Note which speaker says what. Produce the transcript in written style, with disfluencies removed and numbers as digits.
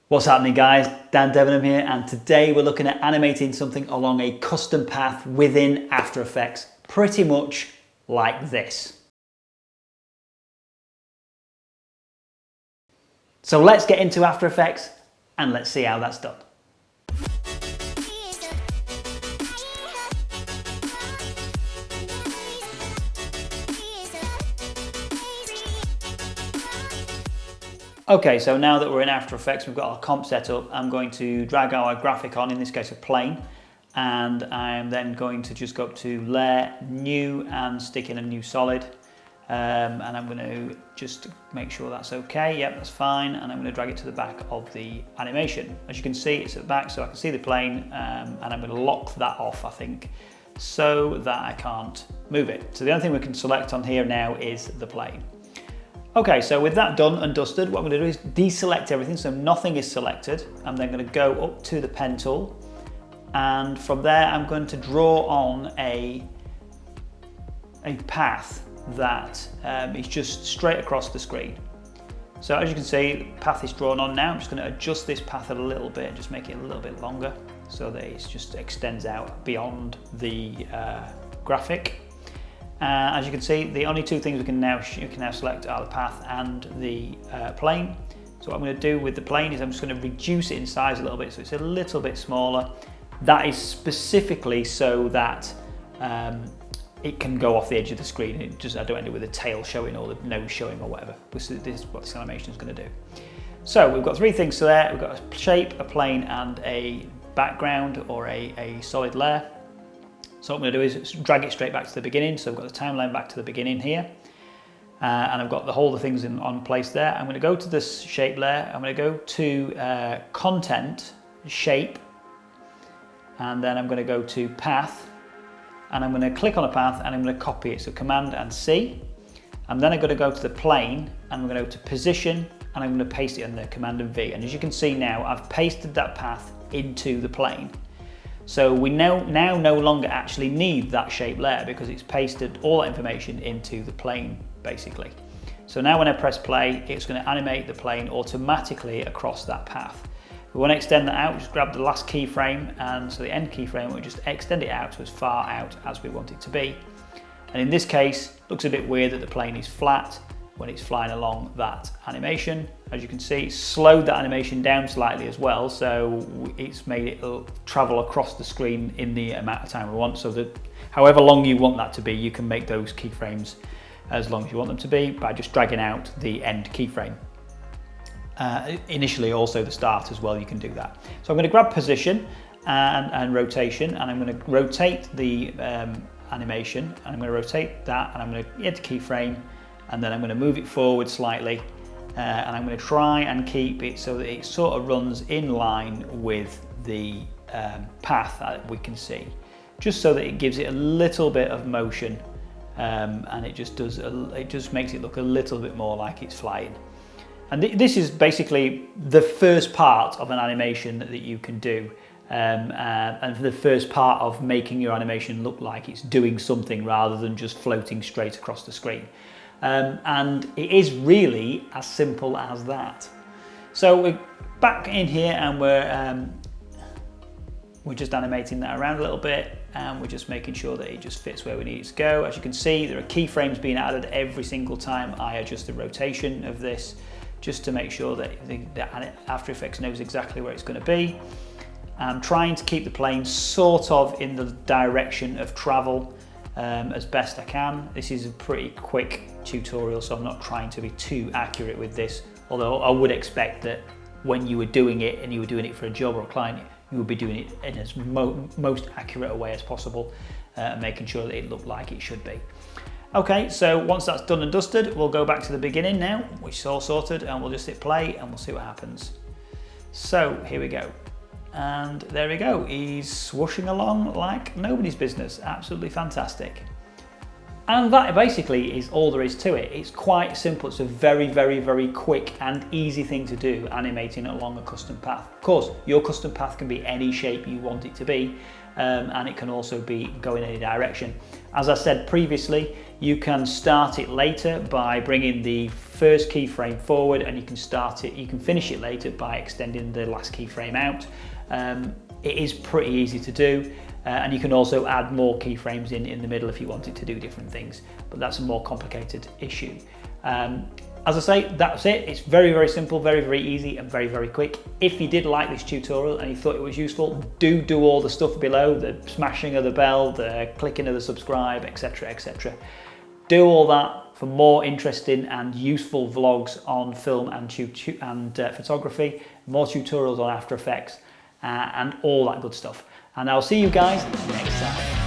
Speaker 1: What's happening, guys? Dan Debenham here, and today we're looking at animating something along a custom path within After Effects, pretty much like this. So let's get into After Effects and let's see how that's done. Okay, so now that we're in After Effects, we've got our comp set up, I'm going to drag our graphic on, in this case a plane, and I'm then going to just go up to Layer, New, and stick in a new solid. And I'm going to just make sure that's okay. Yep, that's fine. And I'm going to drag it to the back of the animation. As you can see, it's at the back, so I can see the plane, and I'm going to lock that off, I think, so that I can't move it. So the only thing we can select on here now is the plane. Okay, so with that done and dusted, what I'm going to do is deselect everything, so nothing is selected. I'm then going to go up to the pen tool, and from there I'm going to draw on a path that is just straight across the screen. So as you can see, the path is drawn on now. I'm just going to adjust this path a little bit, just make it a little bit longer so that it just extends out beyond the graphic. As you can see, the only two things you can now select are the path and the plane. So what I'm going to do with the plane is I'm just going to reduce it in size a little bit so it's a little bit smaller. That is specifically so that it can go off the edge of the screen. I don't end up with the tail showing or the nose showing or whatever. This is what this animation is going to do. So we've got three things there. We've got a shape, a plane, and a background or a solid layer. So what I'm going to do is drag it straight back to the beginning. So I've got the timeline back to the beginning here. And I've got the things on place there. I'm going to go to this shape layer. I'm going to go to content, shape, and then I'm going to go to path. And I'm going to click on a path and I'm going to copy it. So Command and C. And then I'm going to go to the plane and I'm going to go to position and I'm going to paste it in there, Command and V. And as you can see now, I've pasted that path into the plane. So we now no longer actually need that shape layer because it's pasted all that information into the plane, basically. So now when I press play, it's going to animate the plane automatically across that path. If we want to extend that out, just grab the last keyframe, and so the end keyframe, we'll just extend it out to as far out as we want it to be. And in this case, it looks a bit weird that the plane is flat when it's flying along that animation. As you can see, it's slowed that animation down slightly as well, so it's made it travel across the screen in the amount of time we want, so that however long you want that to be, you can make those keyframes as long as you want them to be by just dragging out the end keyframe. Initially also the start as well, you can do that. So I'm going to grab position and rotation, and I'm going to rotate the animation, and I'm going to rotate that, and I'm going to hit the keyframe, and then I'm going to move it forward slightly, and I'm going to try and keep it so that it sort of runs in line with the path that we can see, just so that it gives it a little bit of motion, and it just makes it look a little bit more like it's flying. And this is basically the first part of an animation that you can do, and the first part of making your animation look like it's doing something rather than just floating straight across the screen. And it is really as simple as that. So we're back in here and we're just animating that around a little bit, and we're just making sure that it just fits where we need it to go. As you can see, there are keyframes being added every single time I adjust the rotation of this, just to make sure that After Effects knows exactly where it's going to be. I'm trying to keep the plane sort of in the direction of travel as best I can. This is a pretty quick tutorial, so I'm not trying to be too accurate with this, although I would expect that when you were doing it and you were doing it for a job or a client, you would be doing it in as most accurate a way as possible, making sure that it looked like it should be. Okay, so once that's done and dusted, we'll go back to the beginning now, which is all sorted, and we'll just hit play and we'll see what happens. So here we go. And there we go, he's swooshing along like nobody's business. Absolutely fantastic. And that basically is all there is to it. It's quite simple. It's a very, very, very quick and easy thing to do, animating along a custom path. Of course, your custom path can be any shape you want it to be, and it can also be go in any direction. As I said previously, you can start it later by bringing the first keyframe forward, and you can finish it later by extending the last keyframe out. It is pretty easy to do. And you can also add more keyframes in the middle if you wanted to do different things, but that's a more complicated issue. As I say, that's it. It's very, very simple, very, very easy, and very, very quick. If you did like this tutorial and you thought it was useful, do all the stuff below, the smashing of the bell, the clicking of the subscribe, etc., etc. Do all that for more interesting and useful vlogs on film and photography, more tutorials on After Effects, and all that good stuff. And I'll see you guys next time.